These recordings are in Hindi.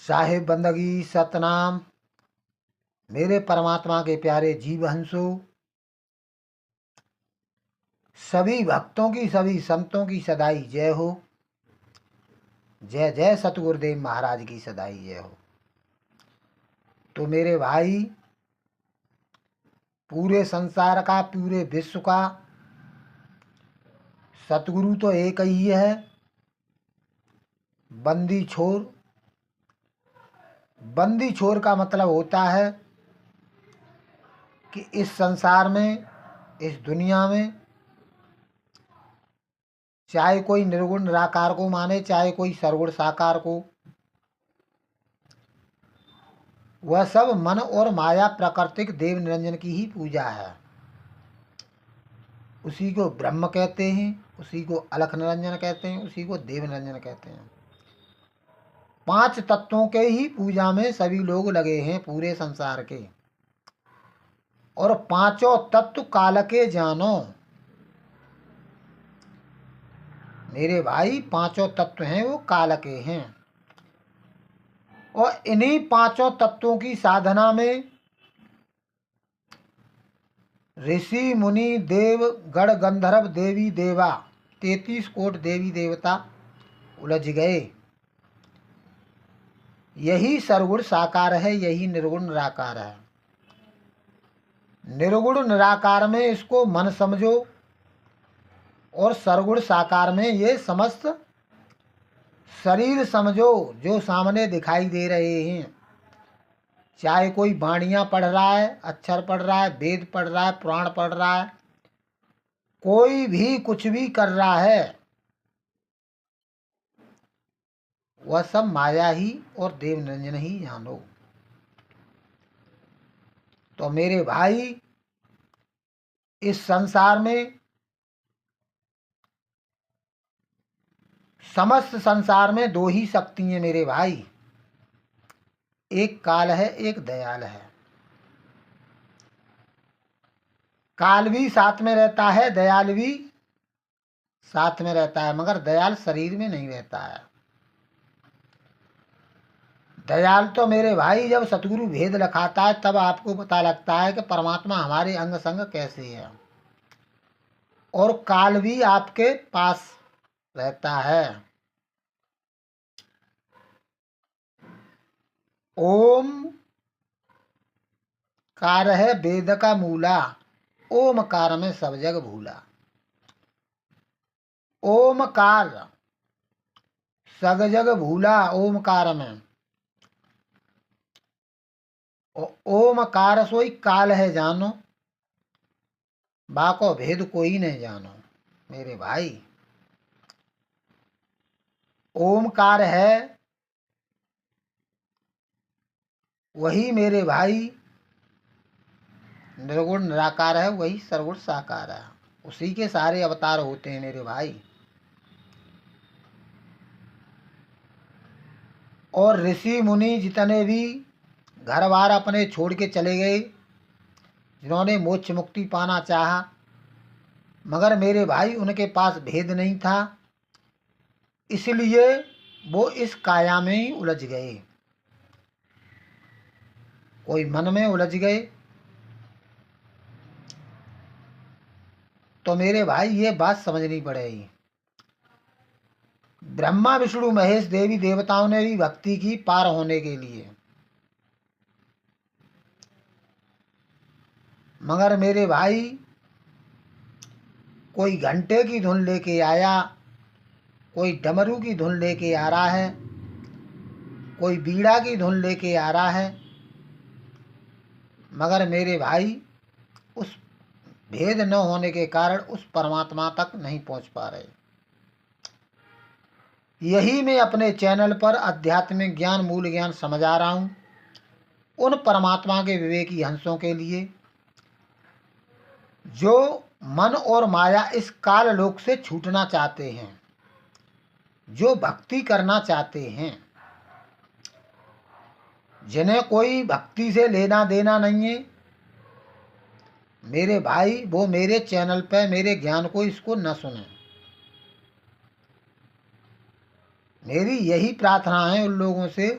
साहिब बंदगी सतनाम। मेरे परमात्मा के प्यारे जीव हंसो, सभी भक्तों की सभी संतों की सदाई जय हो। जय जय सतगुरुदेव महाराज की सदाई जय हो। तो मेरे भाई, पूरे संसार का, पूरे विश्व का सतगुरु तो एक ही है, बंदी छोर। बंदी छोर का मतलब होता है कि इस संसार में, इस दुनिया में, चाहे कोई निर्गुण निराकार को माने, चाहे कोई सरगुण साकार को, वह सब मन और माया प्राकृतिक देव निरंजन की ही पूजा है। उसी को ब्रह्म कहते हैं, उसी को अलख निरंजन कहते हैं, उसी को देव निरंजन कहते हैं। 5 तत्वों के ही पूजा में सभी लोग लगे हैं पूरे संसार के। और 5 तत्व काल के जानो। मेरे भाई, 5 तत्व हैं वो काल के हैं। और इन्हीं 5 तत्वों की साधना में ऋषि मुनि देव गण गंधर्व देवी देवा 33 कोट देवी देवता उलझ गए। यही सरगुण साकार है, यही निर्गुण निराकार है। निर्गुण निराकार में इसको मन समझो, और सरगुण साकार में ये समस्त शरीर समझो जो सामने दिखाई दे रहे हैं। चाहे कोई वाणियाँ पढ़ रहा है, अक्षर पढ़ रहा है, वेद पढ़ रहा है, पुराण पढ़ रहा है, कोई भी कुछ भी कर रहा है, वह सब माया ही और देव निरंजन ही जानो। तो मेरे भाई, इस संसार में, समस्त संसार में 2 ही शक्ति हैं मेरे भाई। एक काल है, एक दयाल है। काल भी साथ में रहता है, दयाल भी साथ में रहता है, मगर दयाल शरीर में नहीं रहता है। दयाल तो मेरे भाई जब सतगुरु भेद लखाता है तब आपको पता लगता है कि परमात्मा हमारे अंग संग कैसे है। और काल भी आपके पास रहता है। ओम कार है वेद का मूला, ओमकार में सब जग भूला। ओमकार सब जग भूला, ओमकार में। ओमकार सोई काल है जानो, बाको भेद कोई नहीं जानो। मेरे भाई, ओमकार है वही मेरे भाई निर्गुण निराकार है, वही सर्वगुण साकार है। उसी के सारे अवतार होते हैं मेरे भाई। और ऋषि मुनि जितने भी घर बार अपने छोड़ के चले गए, जिन्होंने मोक्ष मुक्ति पाना चाहा, मगर मेरे भाई उनके पास भेद नहीं था, इसलिए वो इस काया में ही उलझ गए। कोई मन में उलझ गए। तो मेरे भाई ये बात समझनी पड़ेगी। ब्रह्मा विष्णु महेश देवी देवताओं ने भी भक्ति की पार होने के लिए, मगर मेरे भाई कोई घंटे की धुन लेके आया, कोई डमरू की धुन लेके आ रहा है, कोई बीड़ा की धुन लेके आ रहा है, मगर मेरे भाई उस भेद न होने के कारण उस परमात्मा तक नहीं पहुंच पा रहे। यही मैं अपने चैनल पर आध्यात्मिक ज्ञान, मूल ज्ञान समझा रहा हूँ उन परमात्मा के विवेकी हंसों के लिए जो मन और माया इस काल लोक से छूटना चाहते हैं, जो भक्ति करना चाहते हैं, जिन्हें कोई भक्ति से लेना देना नहीं है। मेरे भाई वो मेरे चैनल पर मेरे ज्ञान को इसको न सुने। मेरी यही प्रार्थना है उन लोगों से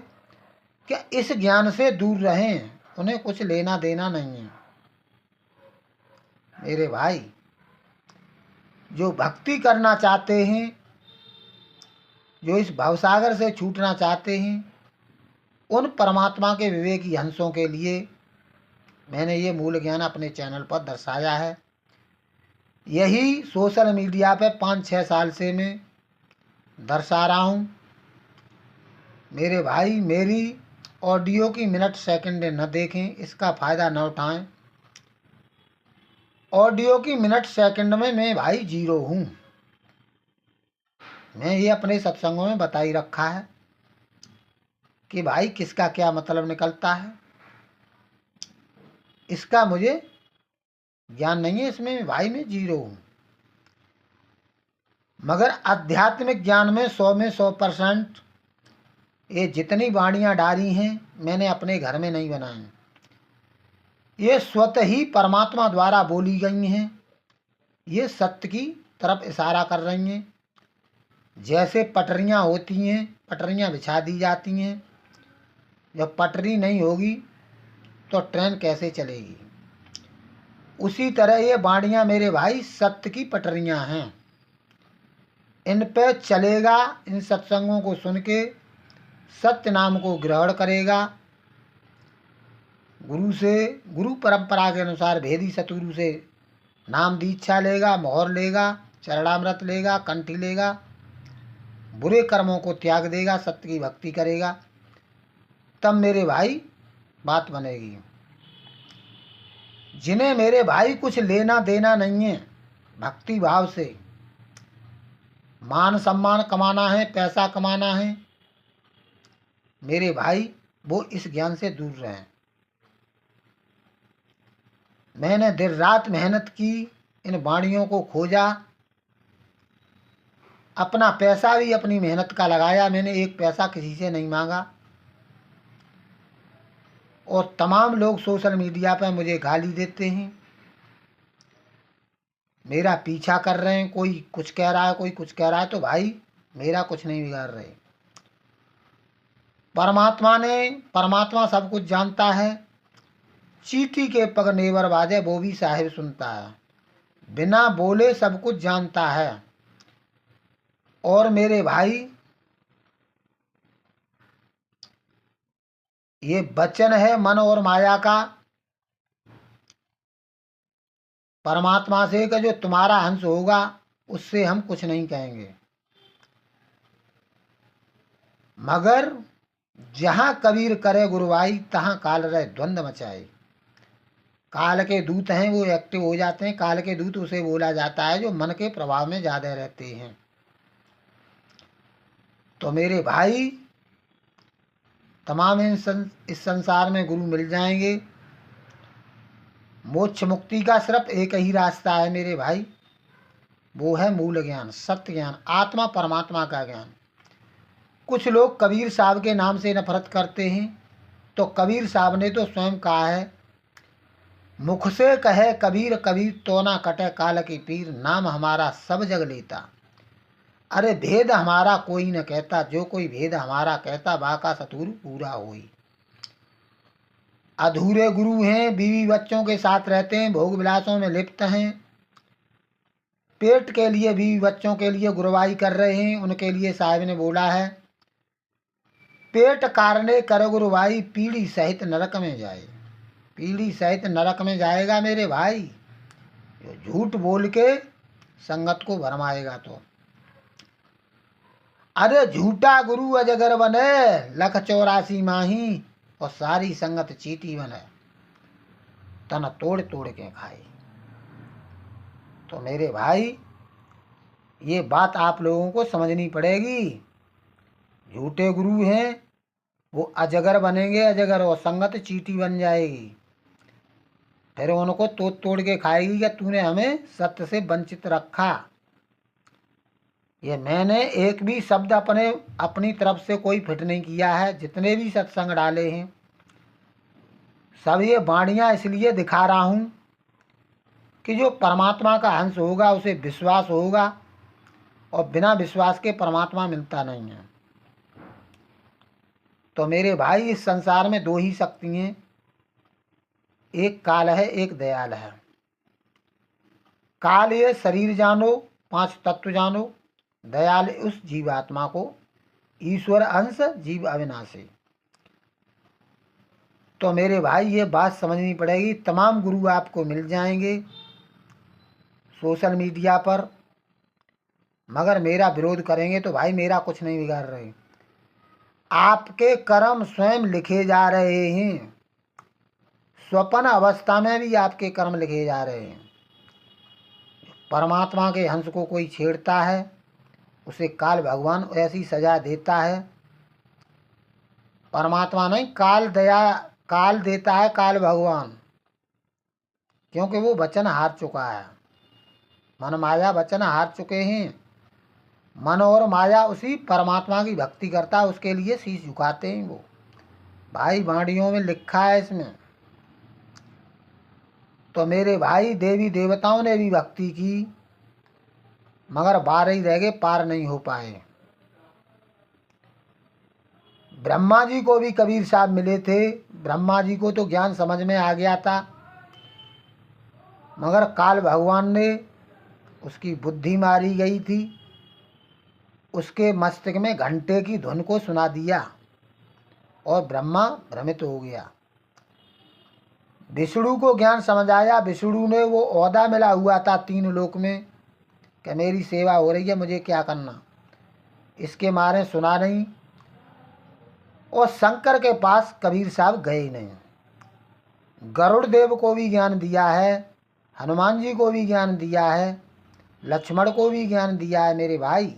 क्या इस ज्ञान से दूर रहें, उन्हें कुछ लेना देना नहीं है। मेरे भाई, जो भक्ति करना चाहते हैं, जो इस भवसागर से छूटना चाहते हैं, उन परमात्मा के विवेकी हंसों के लिए मैंने ये मूल ज्ञान अपने चैनल पर दर्शाया है। यही सोशल मीडिया पे 5-6 साल से मैं दर्शा रहा हूँ। मेरे भाई, मेरी ऑडियो की मिनट सेकंड न देखें, इसका फ़ायदा न उठाएं। ऑडियो की मिनट सेकंड में मैं भाई जीरो हूँ। मैं ये अपने सत्संगों में बता ही रखा है कि भाई किसका क्या मतलब निकलता है, इसका मुझे ज्ञान नहीं है। इसमें भाई मैं जीरो हूँ। मगर आध्यात्मिक ज्ञान में 100 में 100% ये जितनी वाणियाँ डाली हैं, मैंने अपने घर में नहीं बनाई। ये स्वतः ही परमात्मा द्वारा बोली गई हैं। ये सत्य की तरफ इशारा कर रही हैं। जैसे पटरियाँ होती हैं, पटरियाँ बिछा दी जाती हैं। जब पटरी नहीं होगी तो ट्रेन कैसे चलेगी। उसी तरह ये वाणियाँ मेरे भाई सत्य की पटरियाँ हैं। इन पे चलेगा, इन सत्संगों को सुन के सत्य नाम को ग्रहण करेगा, गुरु परंपरा के अनुसार भेदी सतगुरु से नाम दीक्षा लेगा, मोहर लेगा, चरणामृत लेगा, कंठी लेगा, बुरे कर्मों को त्याग देगा, सत्य की भक्ति करेगा, तब मेरे भाई बात बनेगी। जिन्हें मेरे भाई कुछ लेना देना नहीं है, भक्ति भाव से मान सम्मान कमाना है, पैसा कमाना है, मेरे भाई वो इस ज्ञान से दूर रहें। मैंने दिन रात मेहनत की, इन वाणियों को खोजा, अपना पैसा भी अपनी मेहनत का लगाया। मैंने एक पैसा किसी से नहीं मांगा। और तमाम लोग सोशल मीडिया पर मुझे गाली देते हैं, मेरा पीछा कर रहे हैं। कोई कुछ कह रहा है, कोई कुछ कह रहा है, तो भाई मेरा कुछ नहीं बिगाड़ रहे। परमात्मा सब कुछ जानता है। चींटी के पग नेवर बाजे, वो भी साहिब सुनता है। बिना बोले सब कुछ जानता है। और मेरे भाई, ये वचन है मन और माया का परमात्मा से कि जो तुम्हारा हंस होगा उससे हम कुछ नहीं कहेंगे। मगर जहाँ कबीर करे गुरुवाई, तहाँ काल रहे द्वंद मचाए। काल के दूत हैं, वो एक्टिव हो जाते हैं। काल के दूत उसे बोला जाता है जो मन के प्रभाव में ज़्यादा रहते हैं। तो मेरे भाई, तमाम इस संसार में गुरु मिल जाएंगे। मोक्ष मुक्ति का सिर्फ एक ही रास्ता है मेरे भाई, वो है मूल ज्ञान, सत्य ज्ञान, आत्मा परमात्मा का ज्ञान। कुछ लोग कबीर साहब के नाम से नफरत करते हैं, तो कबीर साहब ने तो स्वयं कहा है, मुख से कहे कबीर कबीर तो ना कटे काल की पीर, नाम हमारा सब जग लेता। अरे भेद हमारा कोई न कहता, जो कोई भेद हमारा कहता, बाका सतगुरु पूरा होई। अधूरे गुरु हैं, बीवी बच्चों के साथ रहते हैं, भोग विलासों में लिप्त हैं, पेट के लिए बीवी बच्चों के लिए गुरवाई कर रहे हैं। उनके लिए साहिब ने बोला है, पेट कारने कर गुरवाई, पीढ़ी सहित नरक में जाए। पीढ़ी सहित नरक में जाएगा मेरे भाई, झूठ बोल के संगत को भरमाएगा तो। अरे झूठा गुरु अजगर बने, 184 माही, और सारी संगत चीटी बने, तन तोड़ तोड़ के खाए। तो मेरे भाई, ये बात आप लोगों को समझनी पड़ेगी। झूठे गुरु हैं, वो अजगर बनेंगे, अजगर, और संगत चीटी बन जाएगी। फिर उनको तोड़ तोड़ के खाएगी कि तूने हमें सत्य से वंचित रखा। ये मैंने एक भी शब्द अपनी तरफ से कोई फिट नहीं किया है। जितने भी सत्संग डाले हैं, सब ये वाणियाँ इसलिए दिखा रहा हूँ कि जो परमात्मा का अंश होगा उसे विश्वास होगा, और बिना विश्वास के परमात्मा मिलता नहीं है। तो मेरे भाई इस संसार में दो ही शक्ति हैं, एक काल है, एक दयाल है। काल ये शरीर जानो, पांच तत्व जानो। दयाल उस जीवात्मा को, ईश्वर अंश जीव अविनाशी। तो मेरे भाई ये बात समझनी पड़ेगी। तमाम गुरु आपको मिल जाएंगे सोशल मीडिया पर, मगर मेरा विरोध करेंगे तो भाई मेरा कुछ नहीं बिगाड़ रहे। आपके कर्म स्वयं लिखे जा रहे हैं, स्वप्न अवस्था में भी आपके कर्म लिखे जा रहे हैं। परमात्मा के हंस को कोई छेड़ता है, उसे काल भगवान ऐसी सजा देता है। परमात्मा नहीं, काल देता है, काल भगवान, क्योंकि वो वचन हार चुका है। मन माया वचन हार चुके हैं। मन और माया उसी परमात्मा की भक्ति करता है, उसके लिए शीश झुकाते हैं वो। भाई वाणियों में लिखा है इसमें। तो मेरे भाई देवी देवताओं ने भी भक्ति की, मगर 12 ही रह गए, पार नहीं हो पाए। ब्रह्मा जी को भी कबीर साहब मिले थे। ब्रह्मा जी को तो ज्ञान समझ में आ गया था, मगर काल भगवान ने, उसकी बुद्धि मारी गई थी, उसके मस्तिष्क में घंटे की धुन को सुना दिया और ब्रह्मा भ्रमित हो गया। विष्णु को ज्ञान समझ आया। विष्णु ने वो ओहदा मिला हुआ था 3 लोक में कि मेरी सेवा हो रही है, मुझे क्या करना। इसके मारे सुना नहीं, और शंकर के पास कबीर साहब गए नहीं। गरुड़ देव को भी ज्ञान दिया है, हनुमान जी को भी ज्ञान दिया है, लक्ष्मण को भी ज्ञान दिया है। मेरे भाई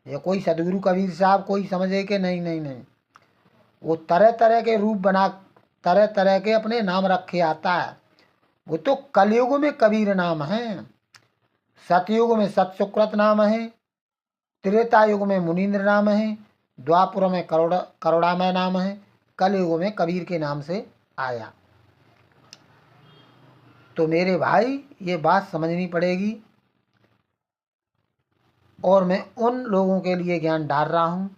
ये कोई सदगुरु कबीर साहब कोई समझे कि नहीं नहीं नहीं, वो तरह तरह के रूप बना, तरह तरह के अपने नाम रखे आता है। वो तो कलयुग में कबीर नाम है, सतयुग में सतसुकृत नाम है, त्रेता युग में मुनीन्द्र नाम है, द्वापुर में करुणामय नाम है, कलयुग में कबीर के नाम से आया। तो मेरे भाई ये बात समझनी पड़ेगी, और मैं उन लोगों के लिए ज्ञान डाल रहा हूँ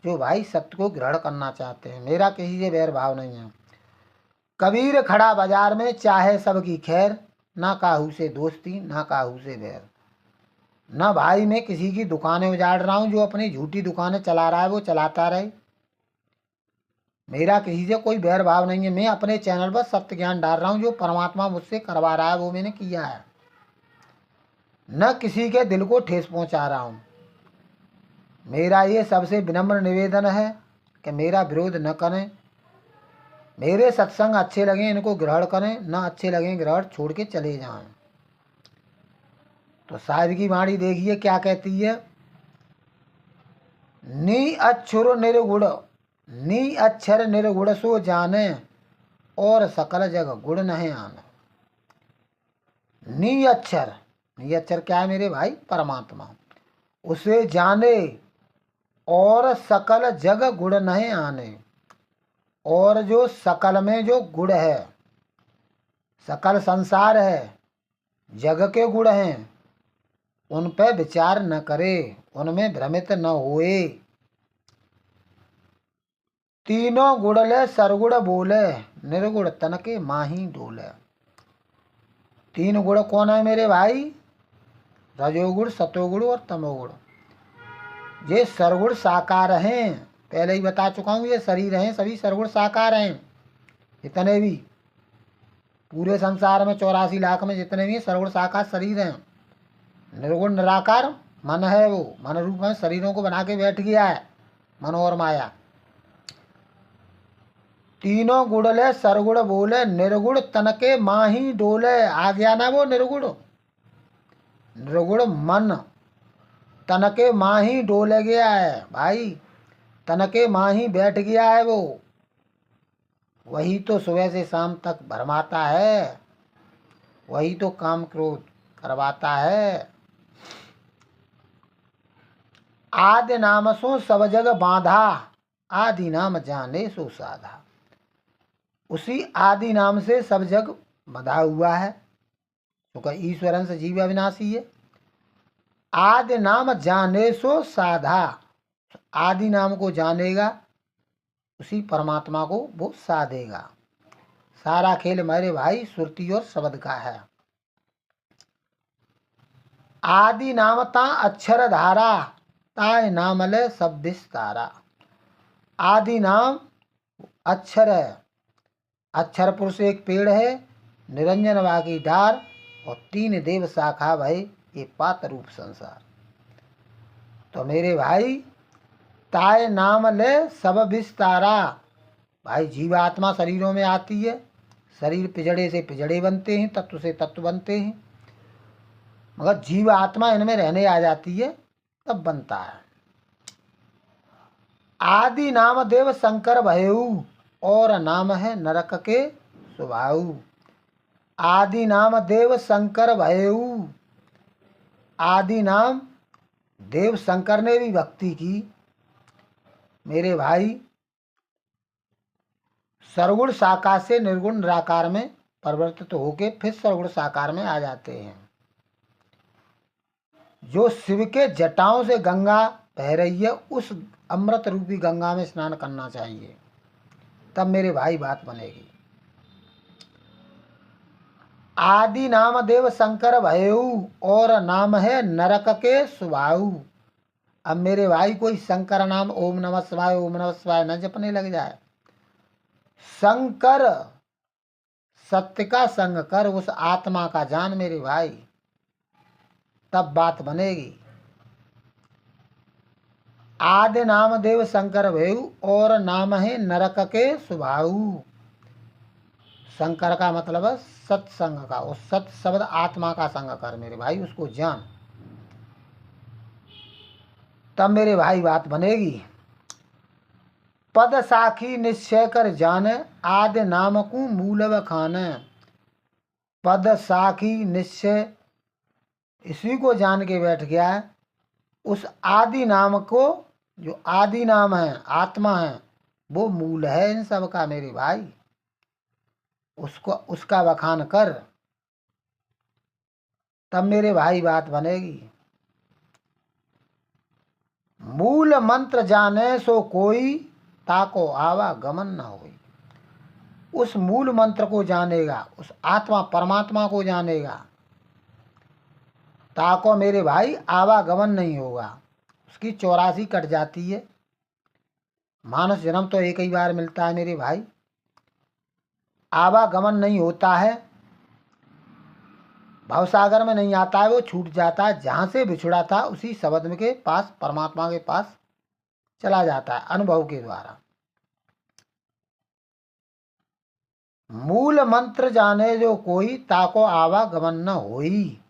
जो भाई सत्य को ग्रहण करना चाहते हैं। मेरा किसी से बैर भाव नहीं है। कबीर खड़ा बाजार में चाहे सबकी खैर, ना काहू से दोस्ती ना काहू से बैर। ना भाई मैं किसी की दुकानें उजाड़ रहा हूँ, जो अपनी झूठी दुकानें चला रहा है वो चलाता रहे। मेरा किसी से कोई बैर भाव नहीं है। मैं अपने चैनल पर सत्य ज्ञान डाल रहा हूँ, जो परमात्मा मुझसे करवा रहा है वो मैंने किया है। न किसी के दिल को ठेस पहुँचा रहा हूँ। मेरा ये सबसे विनम्र निवेदन है कि मेरा विरोध न करें। मेरे सत्संग अच्छे लगें इनको ग्रहण करें, न अच्छे लगें ग्रहण छोड़ के चले जाएं। तो साहिब की वाणी देखिए क्या कहती है। नी अक्षर निर्गुण, नी अक्षर निर्गुण सो जाने, और सकल जग गुण नहीं आने। नी अक्षर क्या है मेरे भाई? परमात्मा। उसे जाने और सकल जग गुण नहीं आने। और जो सकल में जो गुण है, सकल संसार है, जग के गुण हैं, उन पे विचार न करे, उनमें भ्रमित न होए। तीनों गुण ले सरगुण बोले, निर्गुण तन के माही डोले। 3 गुण कौन है मेरे भाई? रजोगुण, सतोगुण और तमोगुण। ये सरगुण साकार हैं, पहले ही बता चुका हूँ। ये शरीर हैं सभी सरगुण साकार हैं। जितने भी पूरे संसार में 84 लाख में जितने भी सरगुण साकार शरीर हैं। निर्गुण निराकार मन है, वो मन रूप में शरीरों को बना के बैठ गया है, मन और माया। तीनों गुण ले सरगुण बोले, निर्गुण तन के माही डोले। आ गया ना वो निर्गुण? निर्गुण मन तन के माही डोले गया है भाई, तन के माही बैठ गया है वो। वही तो सुबह से शाम तक भरमाता है, वही तो काम क्रोध करवाता है। आदि नाम सो सब जग बांधा, आदि नाम जाने सो साधा। उसी आदि नाम से सब जग बंधा हुआ है, क्योंकि ईश्वरन से जीव अविनाशी है। आदि नाम जाने सो साधा, आदि नाम को जानेगा उसी परमात्मा को वो साधेगा। सारा खेल मेरे भाई सुरती और शब्द का है। आदि नाम ता अक्षर धारा, ताय नाम ले सब विस्तारा। आदि नाम अक्षर है, अक्षर पुरुष एक पेड़ है, निरंजन बाकी डार, और तीन देव शाखा भय ये पात रूप संसार। तो मेरे भाई ताय नाम ले सब विस्तारा। भाई जीवात्मा शरीरों में आती है, शरीर पिजड़े से पिजड़े बनते हैं, तत्व से तत्व बनते हैं, मगर जीवात्मा इनमें रहने आ जाती है तब बनता है। आदि नाम देव शंकर भयऊ, और नाम है नरक के स्वभाव। आदि नाम देव शंकर भयऊ, आदि नाम देव शंकर ने भी भक्ति की मेरे भाई, सरगुण साकार से निर्गुण निराकार में परिवर्तित होके फिर सरगुण साकार में आ जाते हैं। जो शिव के जटाओं से गंगा बह रही है, उस अमृत रूपी गंगा में स्नान करना चाहिए, तब मेरे भाई बात बनेगी। आदि नाम देव शंकर भयऊ, और नाम है नरक के स्वभाव। अब मेरे भाई कोई शंकर नाम ओम नमः शिवाय ओम नमः शिवाय न जपने लग जाए। शंकर सत्य का संग कर, उस आत्मा का जान मेरे भाई, तब बात बनेगी। आदि नाम देव शंकर भयऊ, और नाम है नरक के स्वभाव। शंकर का मतलब है सत्संग का, उस सत शब्द आत्मा का संग कर मेरे भाई, उसको जान, तब मेरे भाई बात बनेगी। पद साखी निश्चय कर जाने, आदि नाम को मूल खाने। पद साखी निश्चय, इसी को जान के बैठ गया है, उस आदि नाम को, जो आदि नाम है आत्मा है, वो मूल है इन सब का मेरे भाई, उसको उसका बखान कर, तब मेरे भाई बात बनेगी। मूल मंत्र जाने सो कोई, ताको आवागमन न होई। उस मूल मंत्र को जानेगा, उस आत्मा परमात्मा को जानेगा, ताको मेरे भाई आवागमन नहीं होगा, उसकी 84 कट जाती है। मानस जन्म तो एक ही बार मिलता है मेरे भाई, आवागमन नहीं होता है, भवसागर में नहीं आता है, वो छूट जाता है, जहाँ से बिछड़ा था उसी शब्द के पास, परमात्मा के पास चला जाता है अनुभव के द्वारा। मूल मंत्र जाने जो कोई, ताको आवागमन न होई।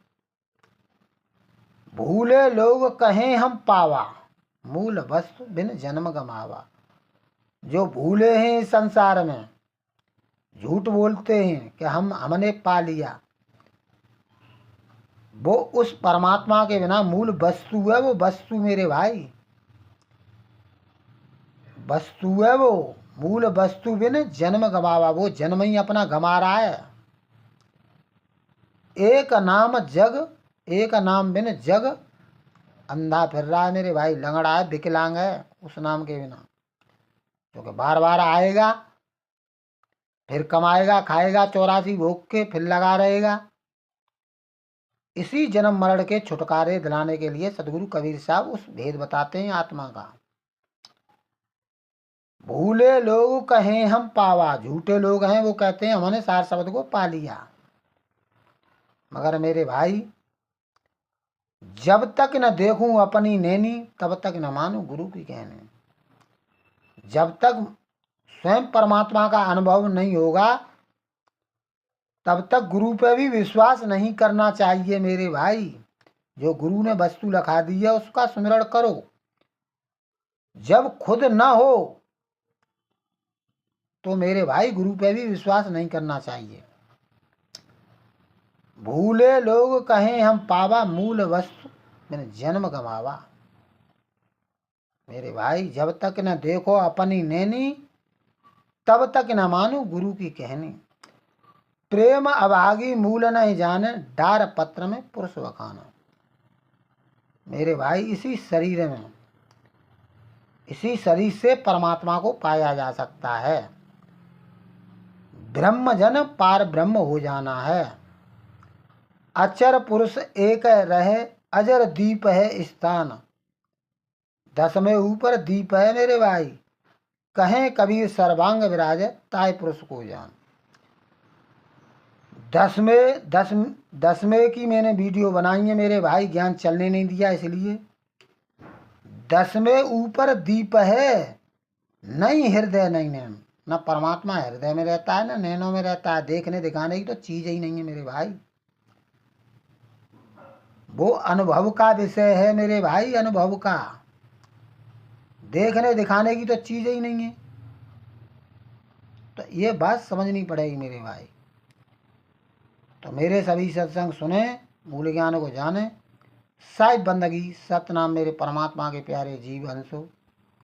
भूले लोग कहें हम पावा, मूल वस्तु बिन जन्म गमावा। जो भूले हैं इस संसार में, झूठ बोलते हैं कि हमने पा लिया, वो उस परमात्मा के बिना मूल वस्तु है, वो वस्तु मेरे भाई वस्तु है, वो मूल वस्तु बिन जन्म गवावा, वो जन्म ही अपना गमा रहा है। एक नाम जग, एक नाम बिन जग अंधा फिर रहा है मेरे भाई, लंगड़ा है, विकलांग है उस नाम के बिना, क्योंकि बार बार आएगा, फिर कमाएगा, खाएगा 84 भोग के, फिर लगा रहेगा। इसी जन्म मरण के छुटकारे दिलाने के लिए सदगुरु कबीर साहब उस भेद बताते हैं आत्मा का। भूले लोग कहें हम पावा, झूठे लोग हैं वो कहते हैं हमने सार शब्द को पा लिया, मगर मेरे भाई जब तक न देखूं अपनी नैनी, तब तक न मानूं गुरु की कहने। जब तक स्वयं परमात्मा का अनुभव नहीं होगा, तब तक गुरु पे भी विश्वास नहीं करना चाहिए मेरे भाई। जो गुरु ने वस्तु लिखा दी है उसका स्मरण करो, जब खुद न हो तो मेरे भाई गुरु पे भी विश्वास नहीं करना चाहिए। भूले लोग कहें हम पावा, मूल वस्तु मैंने जन्म गमावा। मेरे भाई जब तक न देखो अपनी नैनी, तब तक न मानो गुरु की कहनी। प्रेम अभागी मूल नहीं जाने, डार पत्र में पुरुष वखाना। मेरे भाई इसी शरीर में इसी शरीर से परमात्मा को पाया जा सकता है। ब्रह्मजन पार ब्रह्म हो जाना है। अचर पुरुष एक रहे, अजर दीप है स्थान। 10 में ऊपर दीप है मेरे भाई, कहें कबीर सर्वांग विराज, ताय पुरुष को जान। 10 में की मैंने वीडियो बनाई है मेरे भाई, ज्ञान चलने नहीं दिया इसलिए। 10 में ऊपर दीप है, नहीं हृदय नहीं नैन। न परमात्मा हृदय में रहता है न नैनों में रहता है। देखने दिखाने की तो चीज ही नहीं है मेरे भाई, वो अनुभव का विषय है मेरे भाई, अनुभव का। देखने दिखाने की तो चीज ही नहीं है। तो ये बात समझनी पड़ेगी मेरे भाई। तो मेरे सभी सत्संग सुने, मूल ज्ञान को जाने, साहिब बंदगी सतनाम मेरे परमात्मा के प्यारे जीव हंसो।